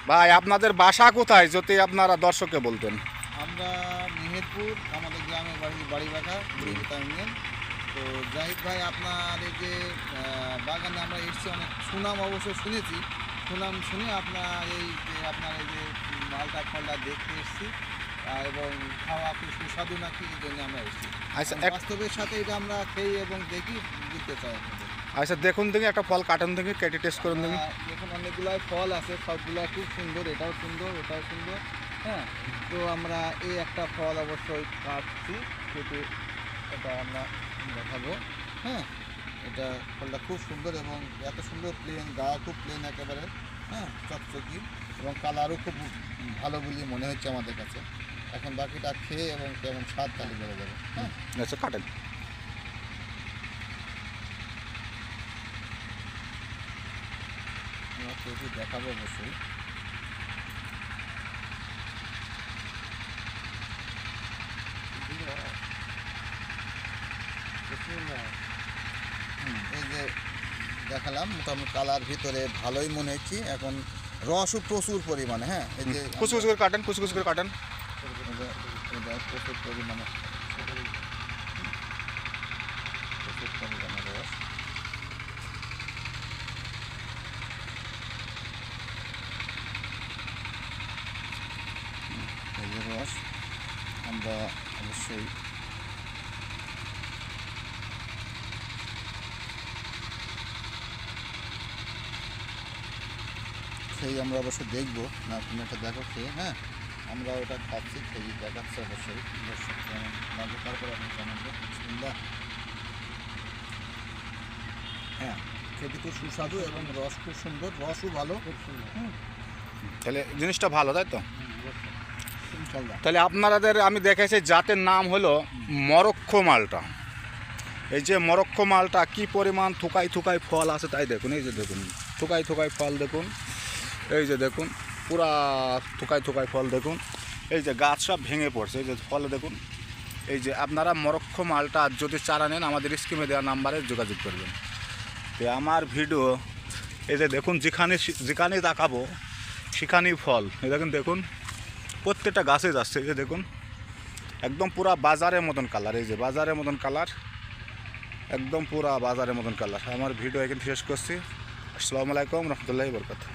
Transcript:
ভাই আপনাদের বাসা কোথায় যদি আপনারা দর্শককে বলতেন? আমরা মেহেরপুর, আমাদের গ্রামের বাড়ি বাঘা বুড়িভিটা ইউনিয়ন। তো জাহিদ ভাই, আপনার এই যে বাগানে আমরা এসেছি, অনেক সুনাম অবশ্য শুনেছি। সুনাম শুনে আপনার এই যে মালটা ফলটা দেখতে এসেছি, এবং খাওয়া কি সুস্বাদু নাকি, এই জন্য আমরা এসেছি। আচ্ছা বাস্তবের সাথে এটা আমরা খেয়ে এবং দেখি বুঝতে চাই আপনাদের। আচ্ছা, দেখুন দেখি একটা ফল কাটুন দেখি, কেটে টেস্ট করুন দেখি। দেখুন অনেকগুলাই ফল আছে, সবগুলাই খুব সুন্দর, এটাও সুন্দর, ওটাও সুন্দর। হ্যাঁ, তো আমরা এই একটা ফল অবশ্যই কাটছি, কেটে এটা আমরা দেখাবো। হ্যাঁ, এটা ফলটা খুব সুন্দর এবং এত সুন্দর প্লেন, গায়ে খুব প্লেন একেবারে। হ্যাঁ, চকচকি এবং কালারও খুব ভালো বলে মনে হচ্ছে আমাদের কাছে। এখন বাকিটা খেয়ে এবং কেমন স্বাদ তাহলে বেড়ে যাবে। হ্যাঁ, আচ্ছা কাটেন। আমরা কেটে দেখাবো অবশ্যই। এই যে দেখালাম, মোটামুটি কালার ভিতরে ভালোই মনে হচ্ছে। এখন রসও প্রচুর পরিমাণে। হ্যাঁ, এই যে কুচকুচ করে কাটেন, কুচকুচ করে কাটেন। এটা প্রচুর পরিমাণে, প্রচুর পরিমাণে রস। এই যে রস আমরা অবশ্যই খেয়ে আমরা অবশ্যই দেখবো। না, তুমি একটা দেখো খেয়ে। হ্যাঁ, আমরা ওটা খাচ্ছি, খেয়ে দেখাচ্ছি অবশ্যই দর্শক কেমন লাগে, তারপরে আপনি জানাবেন। বিসমিল্লাহ। হ্যাঁ, খেতে খুব সুস্বাদু এবং রস খুব সুন্দর, রসও ভালো, খুব সুন্দর। তাহলে জিনিসটা ভালো, তাই তো? ইনশাল্লাহ। তাহলে আপনাদের আমি দেখেছি জাতের নাম হলো মরক্কো মালটা। এই যে মরক্কো মালটা কি পরিমাণ থুকাই থুকাই ফল আছে তাই দেখুন। এই যে দেখুন থুকাই থুকাই ফল দেখুন, এই যে দেখুন পুরা থুকাই থুকাই ফল দেখুন। এই যে গাছ সব ভেঙে পড়ছে, এই যে ফল দেখুন। এই যে আপনারা মরক্কো মালটা যদি চারা নেন আমাদের স্ক্রিনে দেওয়া নাম্বারে যোগাযোগ করবেন। তো আমার ভিডিও এই যে দেখুন, যেখানে তাকাবো সেখানেই ফল। এই দেখুন দেখুন প্রত্যেকটা গাছে যাচ্ছে। এই যে দেখুন একদম পুরা বাজারের মতন কালার, এই যে বাজারের মতন কালার, একদম পুরা বাজারের মতন কালার। আমার ভিডিও এখানে শেষ করছি। আসসালামু আলাইকুম রহমতুল্লাহি বরকাতুহু।